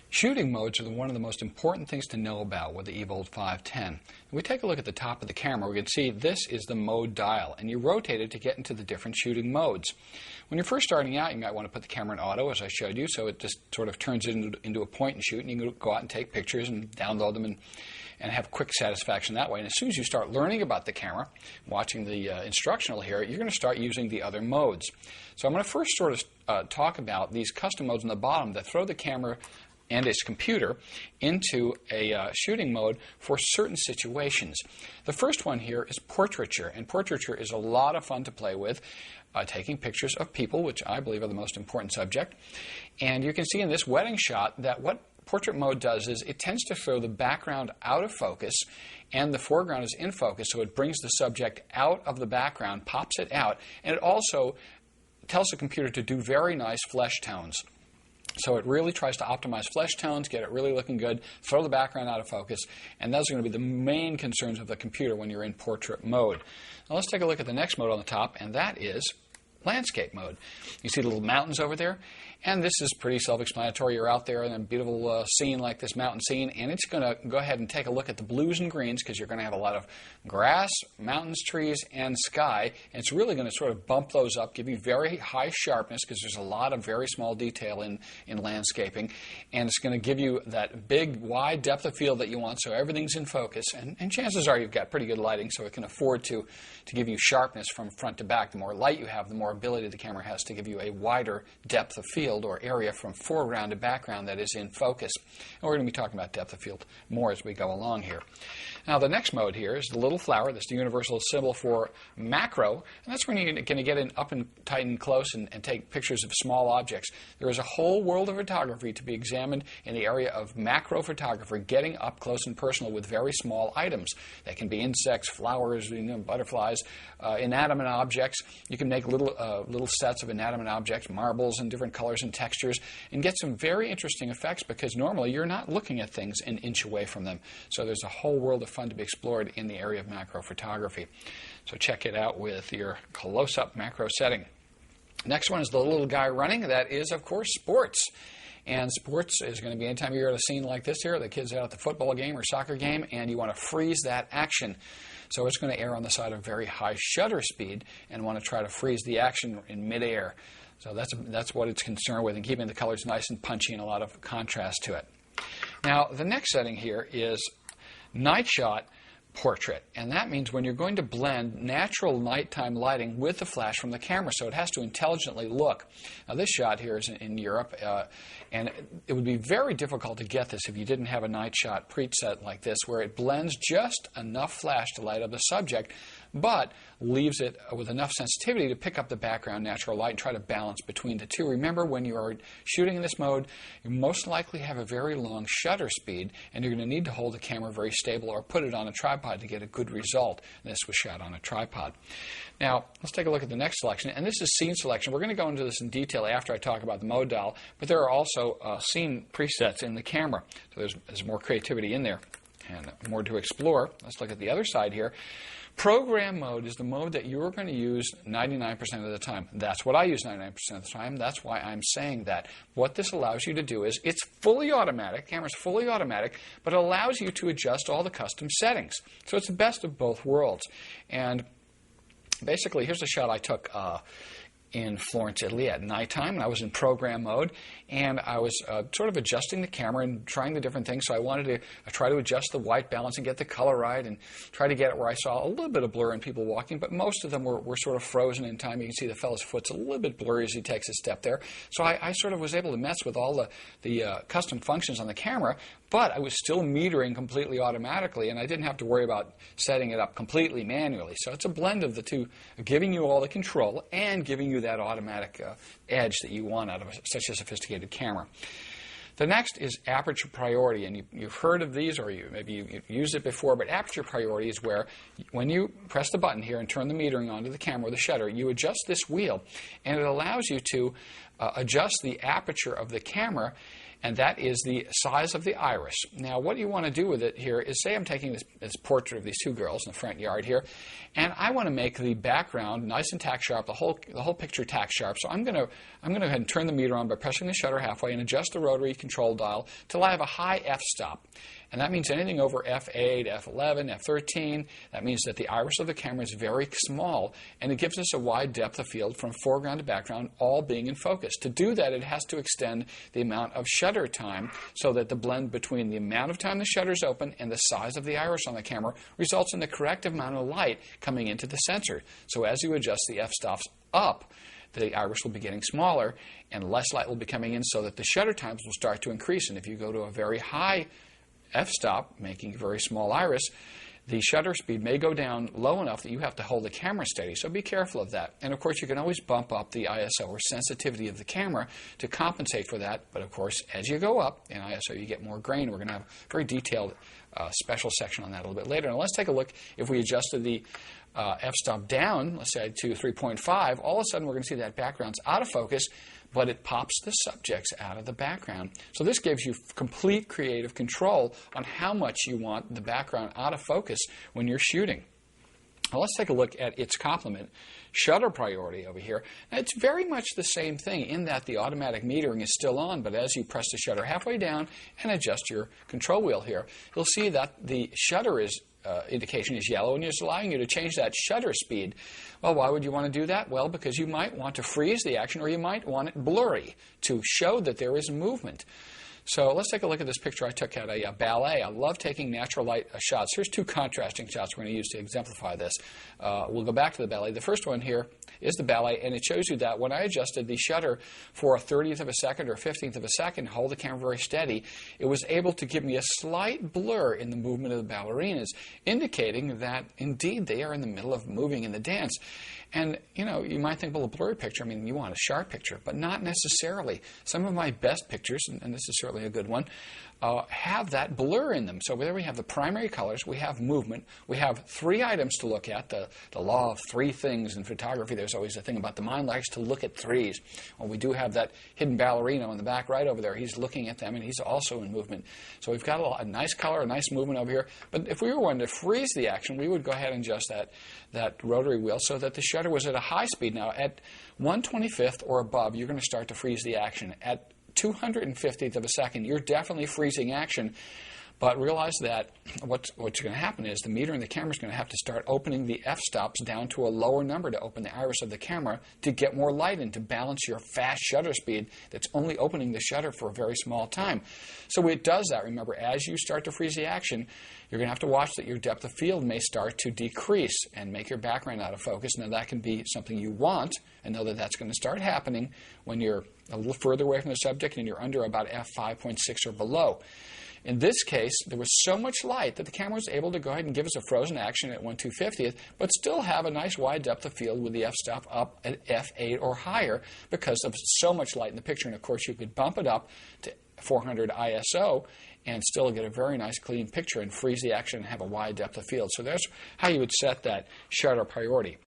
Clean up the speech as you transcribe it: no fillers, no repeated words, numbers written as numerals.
Shooting modes are one of the most important things to know about with the E-510. If we take a look at the top of the camera, we can see this is the mode dial, and you rotate it to get into the different shooting modes. When you're first starting out, you might want to put the camera in auto, as I showed you, so it just sort of turns it into a point and shoot, and you can go out and take pictures and download them and have quick satisfaction that way. And as soon as you start learning about the camera, watching the instructional here, you're going to start using the other modes. So I'm going to first sort of talk about these custom modes on the bottom that throw the camera and its computer into a shooting mode for certain situations. The first one here is portraiture, and portraiture is a lot of fun to play with, taking pictures of people, which I believe are the most important subject. And you can see in this wedding shot that what portrait mode does is it tends to throw the background out of focus and the foreground is in focus, so it brings the subject out of the background, pops it out, and it also tells the computer to do very nice flesh tones. So it really tries to optimize flesh tones, get it really looking good, throw the background out of focus, and those are going to be the main concerns of the computer when you're in portrait mode. Now let's take a look at the next mode on the top, and that is landscape mode. You see the little mountains over there? And this is pretty self-explanatory. You're out there in a beautiful scene like this mountain scene, and it's going to go ahead and take a look at the blues and greens because you're going to have a lot of grass, mountains, trees, and sky. And it's really going to sort of bump those up, give you very high sharpness because there's a lot of very small detail in landscaping. And it's going to give you that big, wide depth of field that you want, so everything's in focus. And chances are you've got pretty good lighting, so it can afford to give you sharpness from front to back. The more light you have, the more ability the camera has to give you a wider depth of field or area from foreground to background that is in focus. And we're going to be talking about depth of field more as we go along here. Now the next mode here is the little flower. That's the universal symbol for macro, and that's when you're going to get in up and tight and close and take pictures of small objects. There is a whole world of photography to be examined in the area of macro photography, getting up close and personal with very small items. They can be insects, flowers, butterflies, inanimate objects. You can make little sets of inanimate objects, marbles in different colors and textures, and get some very interesting effects because normally you're not looking at things an inch away from them. So there's a whole world of fun to be explored in the area of macro photography. So check it out with your close-up macro setting. Next one is the little guy running. That is, of course, sports. And sports is going to be anytime you're at a scene like this here, the kid's out at the football game or soccer game, and you want to freeze that action. So it's going to err on the side of very high shutter speed and want to try to freeze the action in midair. So that's what it's concerned with, and keeping the colors nice and punchy and a lot of contrast to it. Now, the next setting here is night shot portrait, and that means when you're going to blend natural nighttime lighting with the flash from the camera, so it has to intelligently look. Now this shot here is in Europe, and it would be very difficult to get this if you didn't have a night shot preset like this, where it blends just enough flash to light up the subject, but leaves it with enough sensitivity to pick up the background natural light and try to balance between the two. Remember, when you are shooting in this mode, you most likely have a very long shutter speed, and you're going to need to hold the camera very stable or put it on a tripod to get a good result. And this was shot on a tripod. Now, let's take a look at the next selection, and this is scene selection. We're going to go into this in detail after I talk about the mode dial, but there are also scene presets in the camera, so there's more creativity in there and more to explore. Let's look at the other side here. Program mode is the mode that you're going to use 99% of the time. That's what I use 99% of the time. That's why I'm saying that. What this allows you to do is it's fully automatic. The camera's fully automatic, but it allows you to adjust all the custom settings. So it's the best of both worlds. And basically, here's a shot I took in Florence, Italy at nighttime, and I was in program mode, and I was sort of adjusting the camera and trying the different things. So I wanted to try to adjust the white balance and get the color right and try to get it where I saw a little bit of blur in people walking, but most of them were sort of frozen in time. You can see the fellow's foot's a little bit blurry as he takes a step there. So I sort of was able to mess with all the custom functions on the camera, but I was still metering completely automatically, and I didn't have to worry about setting it up completely manually. So it's a blend of the two, giving you all the control and giving you that automatic edge that you want out of such a sophisticated camera. The next is aperture priority, and you've heard of these, or maybe you've used it before, but aperture priority is where when you press the button here and turn the metering onto the camera with the shutter, you adjust this wheel, and it allows you to adjust the aperture of the camera, and that is the size of the iris. Now, what you want to do with it here is, say I'm taking this portrait of these two girls in the front yard here, and I want to make the background nice and tack sharp, the whole picture tack sharp. So I'm going to go ahead and turn the meter on by pressing the shutter halfway and adjust the rotary control dial till I have a high f-stop. And that means anything over f8, f11, f13, that means that the iris of the camera is very small, and it gives us a wide depth of field from foreground to background, all being in focus. To do that, it has to extend the amount of shutter time so that the blend between the amount of time the shutter is open and the size of the iris on the camera results in the correct amount of light coming into the sensor. So as you adjust the f-stops up, the iris will be getting smaller and less light will be coming in, so that the shutter times will start to increase. And if you go to a very high f-stop, making a very small iris, the shutter speed may go down low enough that you have to hold the camera steady. So be careful of that. And of course, you can always bump up the ISO, or sensitivity of the camera, to compensate for that. But of course, as you go up in ISO, you get more grain. We're going to have a very detailed special section on that a little bit later. Now let's take a look. If we adjusted the f-stop down, let's say to 3.5, all of a sudden we're going to see that background's out of focus, but it pops the subjects out of the background. So this gives you complete creative control on how much you want the background out of focus when you're shooting. Now let's take a look at its complement, shutter priority over here. Now it's very much the same thing in that the automatic metering is still on, but as you press the shutter halfway down and adjust your control wheel here, you'll see that the shutter indication is yellow, and it's allowing you to change that shutter speed. Well, why would you want to do that? Well, because you might want to freeze the action, or you might want it blurry to show that there is movement. So let's take a look at this picture I took at a ballet. I love taking natural light shots. Here's two contrasting shots we're going to use to exemplify this. We'll go back to the ballet. The first one here is the ballet, and it shows you that when I adjusted the shutter for a 30th of a second or 15th of a second, hold the camera very steady, it was able to give me a slight blur in the movement of the ballerinas, indicating that indeed they are in the middle of moving in the dance. And, you know, you might think, well, a blurry picture, I mean, you want a sharp picture, but not necessarily. Some of my best pictures, and this is certainly a good one, have that blur in them. So there we have the primary colors, we have movement, we have three items to look at, the law of three things in photography. There's always a thing about the mind likes to look at threes. Well, we do have that hidden ballerino in the back right over there. He's looking at them, and he's also in movement. So we've got a nice color, a nice movement over here. But if we were wanting to freeze the action, we would go ahead and adjust that rotary wheel so that the shutter was at a high speed. Now, at 1/25th or above, you're going to start to freeze the action. At 250th of a second, you're definitely freezing action. But realize that what's going to happen is the meter in the camera is going to have to start opening the f-stops down to a lower number to open the iris of the camera to get more light in, to balance your fast shutter speed that's only opening the shutter for a very small time. So it does that. Remember, as you start to freeze the action, you're going to have to watch that your depth of field may start to decrease and make your background out of focus. Now, that can be something you want, and know that that's going to start happening when you're a little further away from the subject and you're under about f5.6 or below. In this case, there was so much light that the camera was able to go ahead and give us a frozen action at 1/250th, but still have a nice wide depth of field with the f-stop up at f8 or higher because of so much light in the picture. And of course, you could bump it up to 400 ISO and still get a very nice clean picture and freeze the action and have a wide depth of field. So that's how you would set that shutter priority.